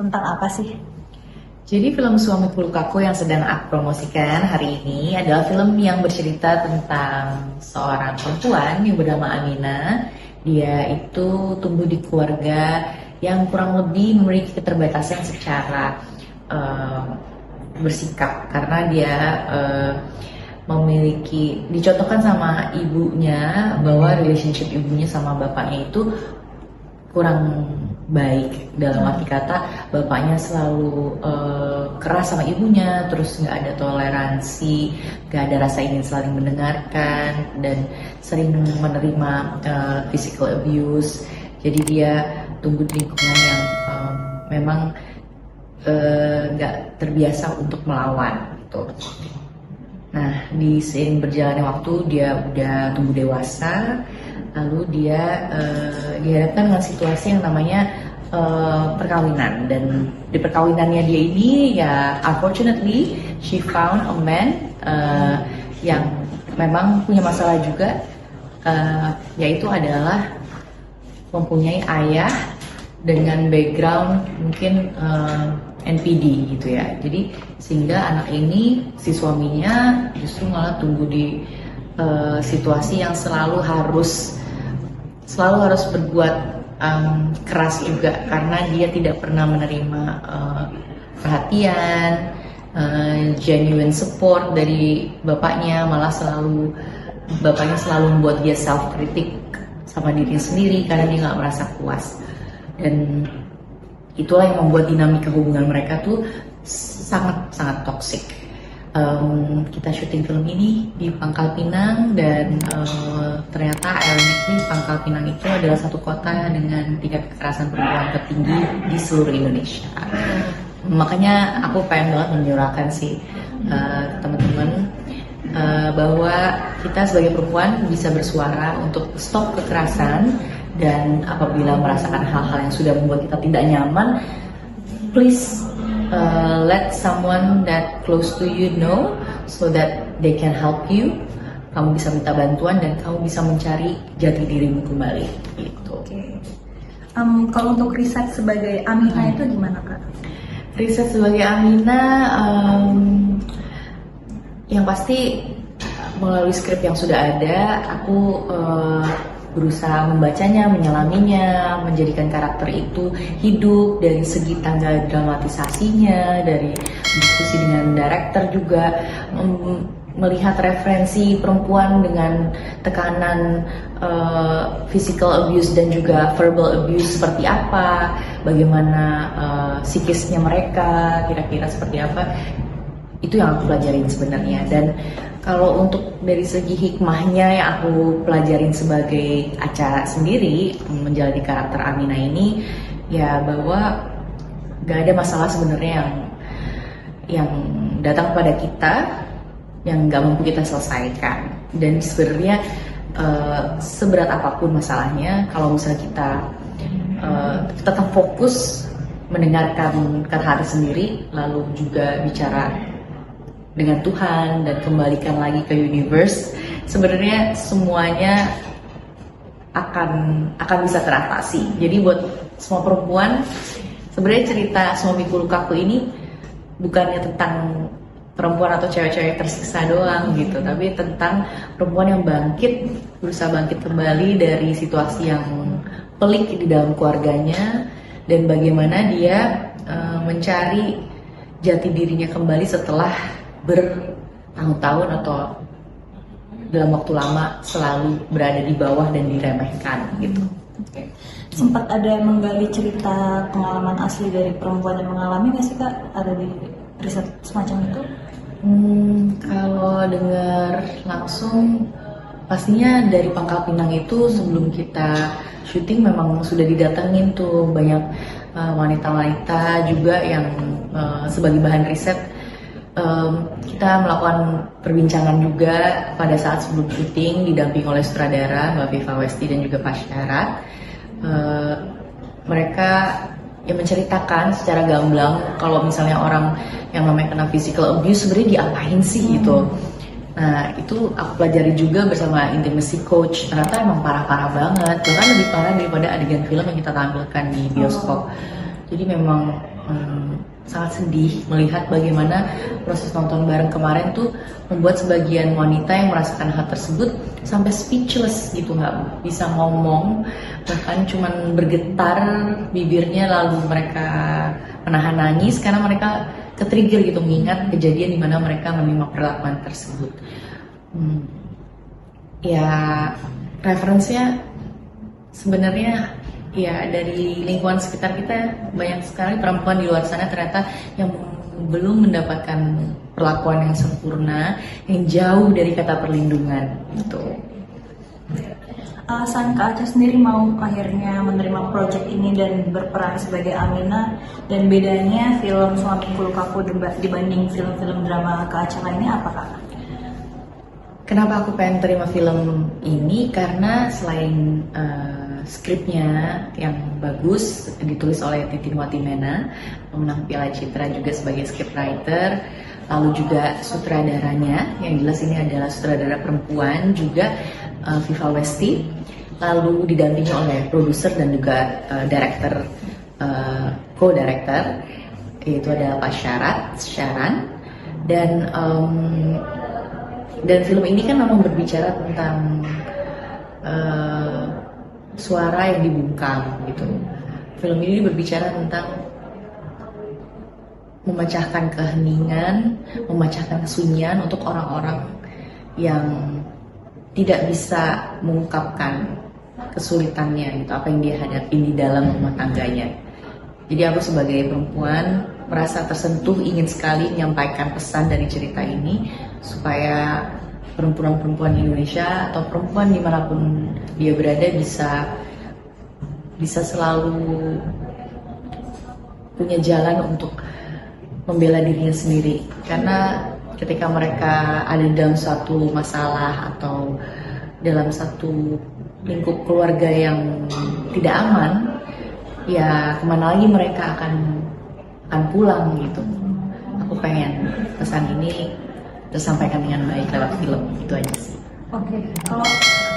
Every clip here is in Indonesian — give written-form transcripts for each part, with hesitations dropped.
tentang apa sih? Jadi film Suamiku Lukaku yang sedang aku promosikan hari ini adalah film yang bercerita tentang seorang perempuan yang bernama Amina. Dia itu tumbuh di keluarga yang kurang lebih memiliki keterbatasan secara bersikap karena dia dicontohkan sama ibunya bahwa relationship ibunya sama bapaknya itu kurang baik. Dalam arti kata bapaknya selalu keras sama ibunya, terus nggak ada toleransi, nggak ada rasa ingin saling mendengarkan, dan sering menerima physical abuse. Jadi dia tumbuh di lingkungan yang memang nggak terbiasa untuk melawan gitu. Nah, di seiring berjalannya waktu dia udah tumbuh dewasa, lalu dia dihadapkan dengan situasi yang namanya perkawinan. Dan di perkawinannya dia ini ya unfortunately she found a man yang memang punya masalah juga, yaitu adalah mempunyai ayah dengan background mungkin NPD gitu ya. Jadi sehingga anak ini, si suaminya justru malah tumbuh di situasi yang selalu harus berbuat keras juga karena dia tidak pernah menerima perhatian, genuine support dari bapaknya. Malah bapaknya selalu membuat dia self kritik sama diri sendiri karena dia nggak merasa puas. Dan itulah yang membuat dinamika hubungan mereka tuh sangat toksik. Kita syuting film ini di Pangkal Pinang, dan ternyata ironically Pangkal Pinang itu adalah satu kota dengan tingkat kekerasan perempuan tertinggi di seluruh Indonesia. Makanya aku pengen banget menyuarakan sih teman-teman bahwa kita sebagai perempuan bisa bersuara untuk stop kekerasan, dan apabila merasakan hal-hal yang sudah membuat kita tidak nyaman, please let someone that close to you know so that they can help you. Kamu bisa minta bantuan dan kamu bisa mencari jati dirimu kembali gitu. Okay. Kalau untuk riset sebagai Amina itu gimana, Kak? Riset sebagai Amina yang pasti melalui skrip yang sudah ada, aku berusaha membacanya, menyelaminya, menjadikan karakter itu hidup dari segi tangga dramatisasinya, dari diskusi dengan director juga, melihat referensi perempuan dengan tekanan physical abuse dan juga verbal abuse seperti apa, bagaimana psikisnya mereka, kira-kira seperti apa. Itu yang aku pelajarin sebenarnya. Dan kalau untuk dari segi hikmahnya yang aku pelajarin sebagai acara sendiri menjalani karakter Amina ini, ya bahwa gak ada masalah sebenarnya yang datang pada kita yang gak mampu kita selesaikan. Dan sebenarnya seberat apapun masalahnya, kalau misalnya kita tetap fokus mendengarkan kata hati sendiri, lalu juga bicara dengan Tuhan dan kembalikan lagi ke universe, sebenarnya semuanya akan bisa teratasi. Jadi buat semua perempuan, sebenarnya cerita Suamiku Lukaku ini bukannya tentang perempuan atau cewek-cewek tersiksa doang gitu, tapi tentang perempuan yang berusaha bangkit kembali dari situasi yang pelik di dalam keluarganya, dan bagaimana dia mencari jati dirinya kembali setelah bertahun-tahun atau dalam waktu lama selalu berada di bawah dan diremehkan gitu. Okay. Sempat ada menggali cerita pengalaman asli dari perempuan yang mengalami nggak sih, Kak? Ada di riset semacam itu? Kalau dengar langsung, pastinya dari Pangkal Pinang itu sebelum kita syuting memang sudah didatengin tuh banyak wanita-wanita juga yang sebagai bahan riset. Kita melakukan perbincangan juga pada saat sebelum syuting didamping oleh sutradara Mbak Viva Westi dan juga Pak Syarat. Mereka yang menceritakan secara gamblang kalau misalnya orang yang namanya kena physical abuse sebenarnya diapain sih gitu. Nah itu aku pelajari juga bersama intimacy coach, ternyata emang parah-parah banget, bahkan lebih parah daripada adegan film yang kita tampilkan di bioskop. Jadi memang sangat sedih melihat bagaimana proses nonton bareng kemarin tuh membuat sebagian wanita yang merasakan hal tersebut sampai speechless gitu, nggak bisa ngomong, bahkan cuman bergetar bibirnya, lalu mereka menahan nangis karena mereka ke-trigger gitu mengingat kejadian di mana mereka menerima perlakuan tersebut. Ya referensinya sebenarnya ya dari lingkungan sekitar kita banyak sekali perempuan di luar sana ternyata yang belum mendapatkan perlakuan yang sempurna, yang jauh dari kata perlindungan gitu. Alasan Kak Aca sendiri mau akhirnya menerima proyek ini dan berperan sebagai Amina, dan bedanya film Suamiku Lukaku dibanding film-film drama Kak Aca lainnya apa Kak? Kenapa aku pengen terima film ini? Karena selain skripnya yang bagus ditulis oleh Titin Watimena, pemenang Piala Citra juga sebagai scriptwriter, lalu juga sutradaranya yang jelas ini adalah sutradara perempuan juga, Viva Westi, lalu didampingi oleh produser dan juga director, co-director, yaitu adalah Pak Syaran, dan film ini kan memang berbicara tentang suara yang dibungkam gitu. Film ini berbicara tentang memecahkan keheningan, memecahkan kesunyian untuk orang-orang yang tidak bisa mengungkapkan kesulitannya gitu, apa yang dia hadapi di dalam rumah tangganya. Jadi aku sebagai perempuan merasa tersentuh, ingin sekali menyampaikan pesan dari cerita ini supaya perempuan-perempuan di Indonesia atau perempuan dimanapun dia berada bisa selalu punya jalan untuk membela dirinya sendiri, karena ketika mereka ada dalam suatu masalah atau dalam satu lingkup keluarga yang tidak aman, ya kemana lagi mereka akan pulang gitu. Aku pengen pesan ini tersampaikan dengan baik lewat film, itu aja sih. Oke, kalau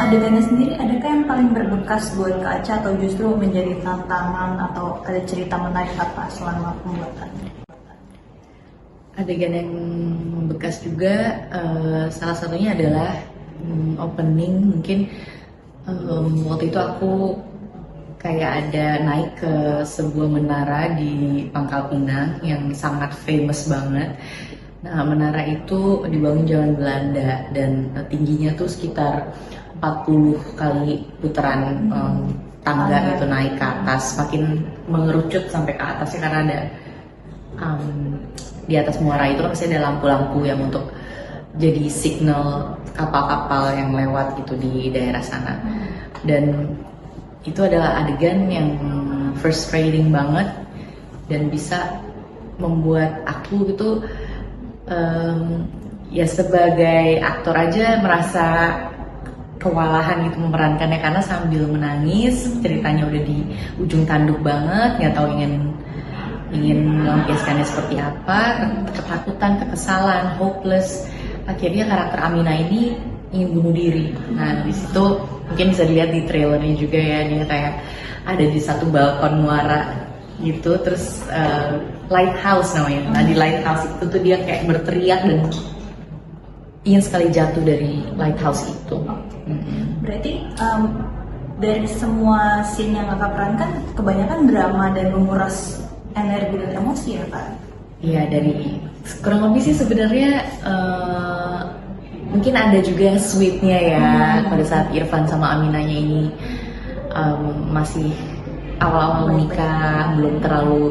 adegannya sendiri adakah yang paling berbekas buat Kak Aca atau justru menjadi tantangan atau ada cerita menarik apa selama pembuatannya? Adegan yang bekas juga salah satunya adalah opening. Mungkin waktu itu aku kayak ada naik ke sebuah menara di Pangkal Pinang yang sangat famous banget. Nah, menara itu dibangun zaman Belanda dan tingginya tuh sekitar 40 kali putaran tangga itu naik ke atas, makin mengerucut sampai ke atasnya karena ada di atas muara itu kan masih ada lampu-lampu yang untuk jadi signal kapal-kapal yang lewat gitu di daerah sana. Dan itu adalah adegan yang frustrating banget dan bisa membuat aku gitu ya sebagai aktor aja merasa kewalahan gitu memerankannya, karena sambil menangis, ceritanya udah di ujung tanduk banget, nggak tahu ingin melampiaskannya seperti apa, ketakutan, kekesalan, hopeless. Akhirnya karakter Amina ini ingin bunuh diri. Nah, di situ mungkin bisa dilihat di trailernya juga ya, dia kayak ada di satu balkon muara gitu, terus lighthouse namanya. Nah, di lighthouse itu tuh dia kayak berteriak dan ingin sekali jatuh dari lighthouse itu. Berarti dari semua scene yang Kakak perankan kebanyakan drama dan menguras energi dan emosi ya Kak? Iya, dari kurang lebih sih sebenarnya mungkin ada juga sweetnya ya pada saat Irfan sama Aminanya ini masih awal-awal menikah, belum terlalu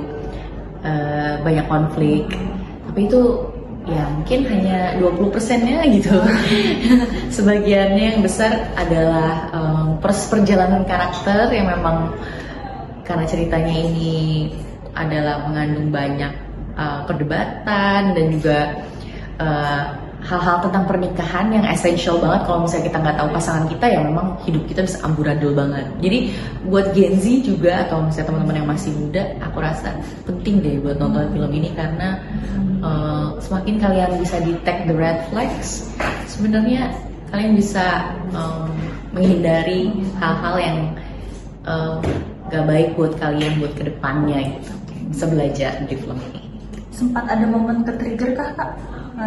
banyak konflik, tapi itu ya mungkin hanya 20%-nya gitu. Sebagiannya yang besar adalah perjalanan karakter yang memang karena ceritanya ini adalah mengandung banyak perdebatan dan juga hal-hal tentang pernikahan yang esensial banget. Kalau misalnya kita nggak tahu pasangan kita, ya memang hidup kita bisa amburadul banget. Jadi buat Gen Z juga atau misalnya teman-teman yang masih muda, aku rasa penting deh buat nonton film ini, karena semakin kalian bisa detect the red flags, sebenarnya kalian bisa menghindari hal-hal yang gak baik buat kalian buat kedepannya gitu. bisa belajar di film ini. Sempat ada momen ke-trigger kah Kak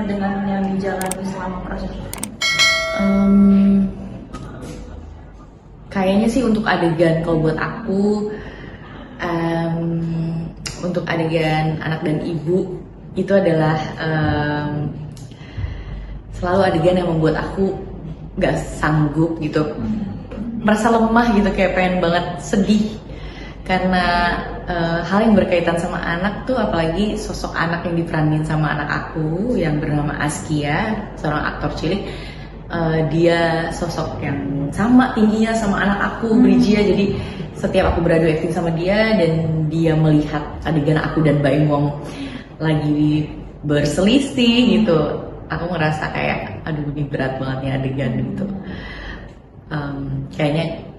dengan yang dijalani selama proses syuting? Kayaknya sih untuk adegan, kalau buat aku untuk adegan anak dan ibu itu adalah selalu adegan yang membuat aku gak sanggup gitu, merasa lemah gitu, kayak pengen banget sedih karena hal yang berkaitan sama anak tuh, apalagi sosok anak yang diperanin sama anak aku yang bernama Askia, seorang aktor cilik. Dia sosok yang sama tingginya sama anak aku, Brijia. Jadi setiap aku beradu acting sama dia dan dia melihat adegan aku dan Baim Wong lagi berselisih gitu, aku ngerasa kayak aduh ini berat banget nih adegan gitu.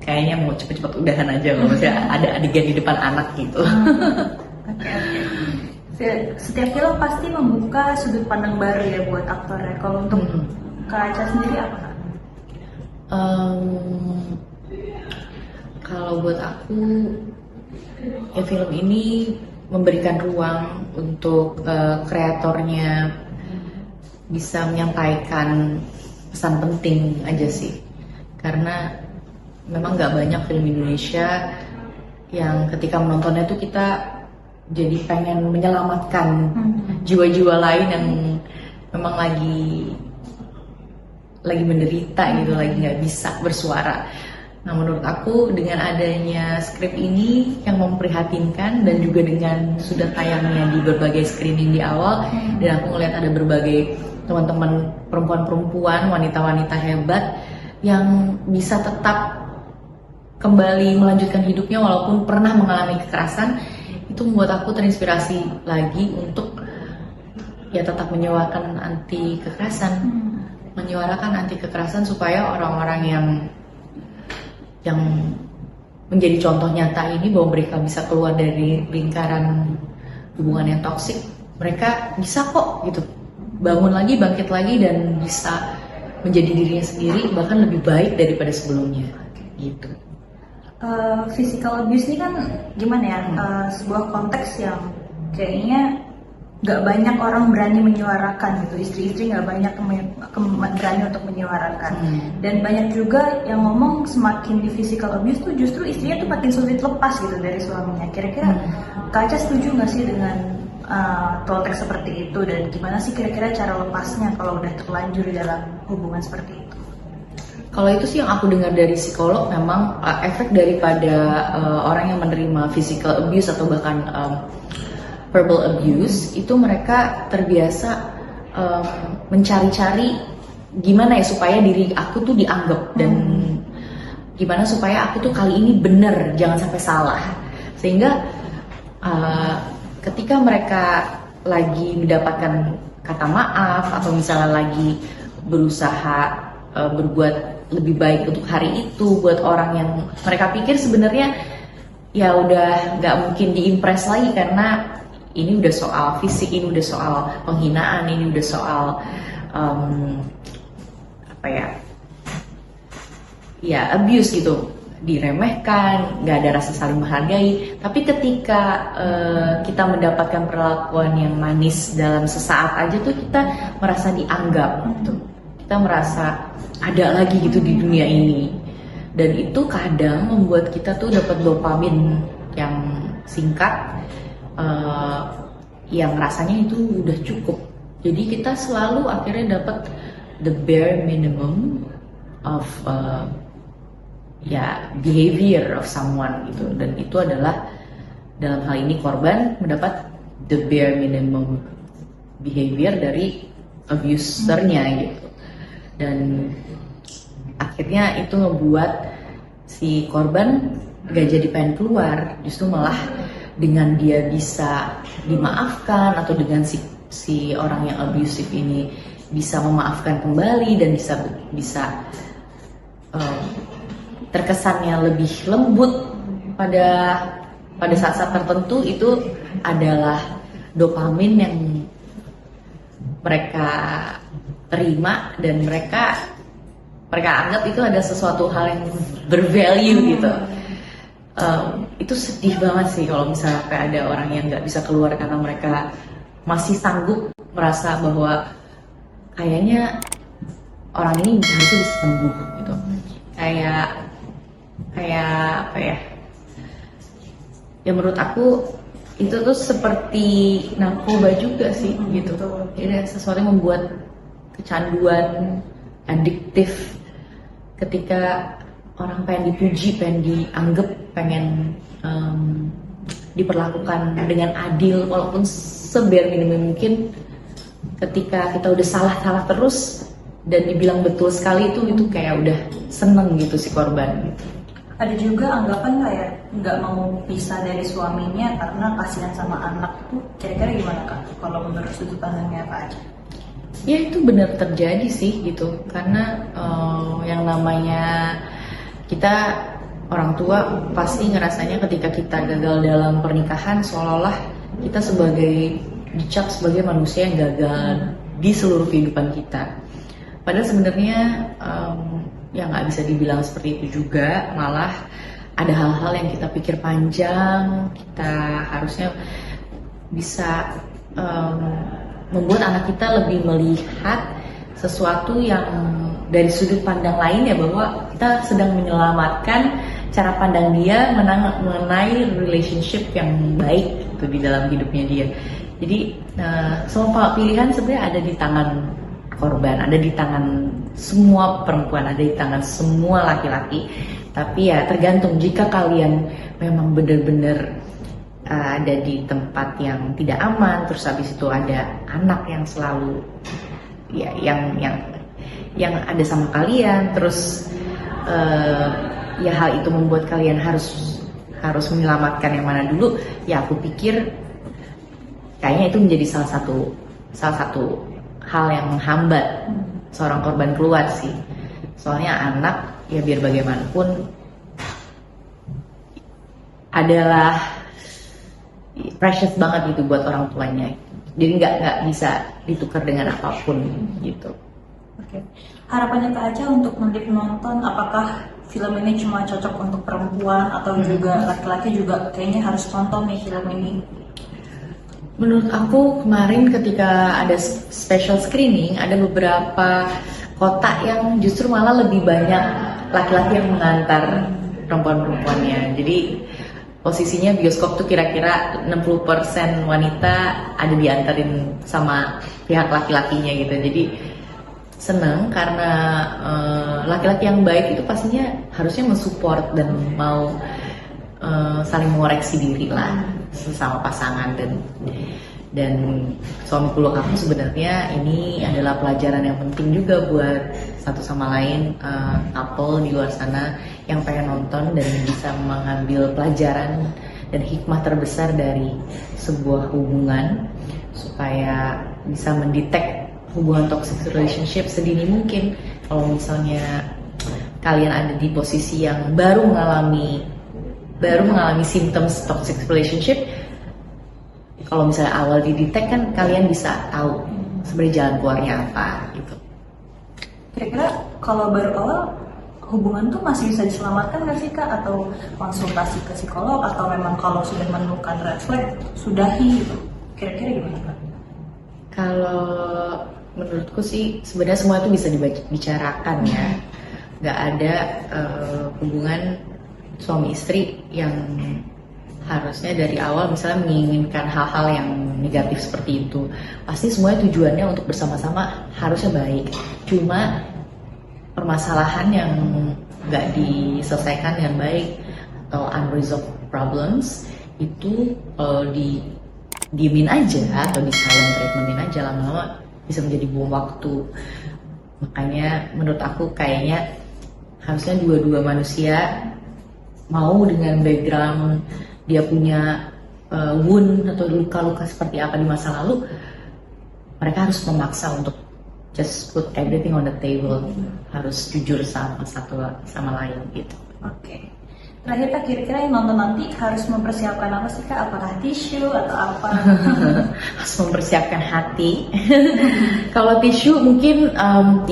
Kayaknya mau cepet-cepet udahan aja kalau misalnya ada adegan di depan anak gitu. Oke. Setiap film pasti membuka sudut pandang baru ya buat aktornya. Kalau untuk Kak Aca sendiri apa Kak? Kalau buat aku ya film ini memberikan ruang untuk kreatornya bisa menyampaikan pesan penting aja sih, karena memang nggak banyak film Indonesia yang ketika menontonnya tuh kita jadi pengen menyelamatkan jiwa-jiwa lain yang memang lagi menderita gitu, lagi nggak bisa bersuara. Nah menurut aku dengan adanya skrip ini yang memprihatinkan dan juga dengan sudah tayangnya di berbagai screening di awal, dan aku ngeliat ada berbagai teman-teman perempuan-perempuan, wanita-wanita hebat yang bisa tetap kembali melanjutkan hidupnya walaupun pernah mengalami kekerasan, itu membuat aku terinspirasi lagi untuk ya tetap menyuarakan anti kekerasan supaya orang-orang yang menjadi contoh nyata ini bahwa mereka bisa keluar dari lingkaran hubungan yang toksik, mereka bisa kok gitu bangun lagi, bangkit lagi, dan bisa menjadi dirinya sendiri bahkan lebih baik daripada sebelumnya gitu. Physical abuse ini kan gimana ya, sebuah konteks yang kayaknya nggak banyak orang berani menyuarakan gitu, istri-istri nggak banyak berani untuk menyuarakan, dan banyak juga yang ngomong semakin di physical abuse tuh justru istrinya tuh makin sulit lepas gitu dari suaminya. Kira-kira Kak Aca setuju nggak sih dengan konteks seperti itu, dan gimana sih kira-kira cara lepasnya kalau udah terlanjur dalam hubungan seperti itu? Kalau itu sih yang aku dengar dari psikolog, memang efek daripada orang yang menerima physical abuse atau bahkan verbal abuse itu mereka terbiasa mencari-cari gimana ya supaya diri aku tuh dianggap, dan gimana supaya aku tuh kali ini bener, jangan sampai salah. Sehingga ketika mereka lagi mendapatkan kata maaf atau misalnya lagi berusaha berbuat lebih baik untuk hari itu buat orang yang mereka pikir sebenarnya ya udah nggak mungkin diimpress lagi, karena ini udah soal fisik, ini udah soal penghinaan, ini udah soal abuse gitu, diremehkan, nggak ada rasa saling menghargai. Tapi ketika kita mendapatkan perlakuan yang manis dalam sesaat aja tuh kita merasa dianggap gitu. Kita merasa ada lagi gitu di dunia ini, dan itu kadang membuat kita tuh dapat dopamin yang singkat, yang rasanya itu udah cukup. Jadi kita selalu akhirnya dapat the bare minimum of behavior of someone gitu, dan itu adalah dalam hal ini korban mendapat the bare minimum behavior dari abusernya gitu. Dan akhirnya itu ngebuat si korban gak jadi pengen keluar, justru malah dengan dia bisa dimaafkan atau dengan si orang yang abusive ini bisa memaafkan kembali dan bisa terkesannya lebih lembut pada saat-saat tertentu, itu adalah dopamin yang mereka terima dan mereka anggap itu ada sesuatu hal yang bervalue gitu. Itu sedih banget sih kalau misalnya kayak ada orang yang nggak bisa keluar karena mereka masih sanggup merasa bahwa kayaknya orang ini harusnya bisa sembuh gitu. Kayak apa ya? Ya menurut aku itu tuh seperti narkoba juga sih gitu. Jadi sesuatu yang membuat kecanduan, adiktif. Ketika orang pengen dipuji, pengen dianggap, pengen diperlakukan dengan adil walaupun sebiar minimum mungkin, ketika kita udah salah terus dan dibilang betul sekali itu kayak udah seneng gitu si korban gitu. Ada juga anggapan kayak nggak mau pisah dari suaminya karena kasihan sama anak tuh, kira-kira gimana Kak? Kalau menurut sudut pandangnya Kak Aca? Ya itu benar terjadi sih gitu, karena yang namanya kita orang tua pasti ngerasanya ketika kita gagal dalam pernikahan seolah-olah kita dicap sebagai manusia yang gagal di seluruh kehidupan kita. Padahal sebenarnya ya nggak bisa dibilang seperti itu juga, malah ada hal-hal yang kita pikir panjang, kita harusnya bisa membuat anak kita lebih melihat sesuatu yang dari sudut pandang lain ya, bahwa kita sedang menyelamatkan cara pandang dia mengenai relationship yang baik gitu di dalam hidupnya dia. Jadi semua pilihan sebenarnya ada di tangan korban, ada di tangan semua perempuan, ada di tangan semua laki-laki. Tapi ya tergantung, jika kalian memang benar-benar ada di tempat yang tidak aman, terus habis itu ada anak yang selalu ya yang ada sama kalian, terus ya hal itu membuat kalian harus menyelamatkan yang mana dulu, ya aku pikir kayaknya itu menjadi salah satu hal yang menghambat seorang korban keluar sih. Soalnya anak ya biar bagaimanapun adalah precious banget gitu buat orang tuanya. Jadi nggak bisa ditukar dengan apapun gitu. Oke. Harapannya Kak Aca untuk nanti penonton, apakah film ini cuma cocok untuk perempuan atau juga laki-laki juga kayaknya harus nonton nih film ini? Menurut aku kemarin ketika ada special screening, ada beberapa kota yang justru malah lebih banyak laki-laki yang mengantar perempuan-perempuannya. Jadi posisinya bioskop tuh kira-kira 60% wanita ada diantarin sama pihak laki-lakinya gitu. Jadi seneng karena laki-laki yang baik itu pastinya harusnya mensupport dan mau saling mengoreksi diri lah sesama pasangan. Dan suamiku kamu sebenarnya ini adalah pelajaran yang penting juga buat satu sama lain couple di luar sana yang pengen nonton dan bisa mengambil pelajaran dan hikmah terbesar dari sebuah hubungan, supaya bisa mendetek hubungan toxic relationship sedini mungkin. Kalau misalnya kalian ada di posisi yang baru mengalami symptoms toxic relationship, kalau misalnya awal didetek kan kalian bisa tahu sebenarnya jalan keluarnya apa gitu. Kira-kira kalau baru awal hubungan tuh masih bisa diselamatkan nggak sih Kak? Atau konsultasi ke psikolog, atau memang kalau sudah menemukan red flag sudahi gitu? Kira-kira gimana Kak? Kalau menurutku sih sebenarnya semua itu bisa dibicarakan ya. Nggak ada hubungan suami istri yang harusnya dari awal misalnya menginginkan hal-hal yang negatif seperti itu. Pasti semuanya tujuannya untuk bersama-sama harusnya baik. Cuma permasalahan yang nggak diselesaikan dengan baik atau unresolved problems itu diemin aja atau di silent treatmentin aja, lama-lama bisa menjadi buang waktu. Makanya menurut aku kayaknya harusnya dua-dua manusia mau dengan background dia punya wound atau luka-luka seperti apa di masa lalu, mereka harus memaksa untuk just put everything on the table, harus jujur sama satu sama lain gitu. Oke. Terakhir Kak, kira-kira yang nonton nanti harus mempersiapkan apa sih Kak? Apakah tisu atau apa? Harus mempersiapkan hati. Kalau tisu mungkin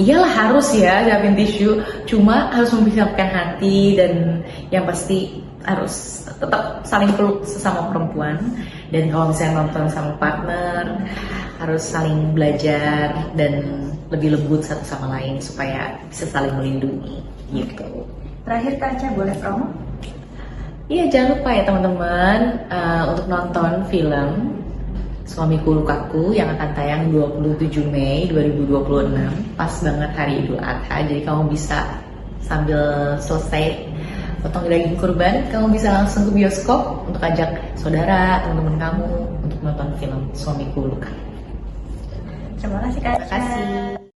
iyalah harus ya siapin tisu, cuma harus mempersiapkan hati dan yang pasti harus tetap saling peluk sesama perempuan, dan kalau misalnya nonton sama partner harus saling belajar dan lebih lembut satu sama lain supaya bisa saling melindungi gitu. Terakhir Kak Aca, boleh promo? Iya, jangan lupa ya teman-teman untuk nonton film Suamiku Lukaku yang akan tayang 27 Mei 2026, pas banget hari Idul Adha. Jadi kamu bisa sambil selesai potong daging kurban, kamu bisa langsung ke bioskop untuk ajak saudara, teman-teman kamu untuk nonton film Suamiku Lukaku. Terima kasih Kak Terima Aca. kasih.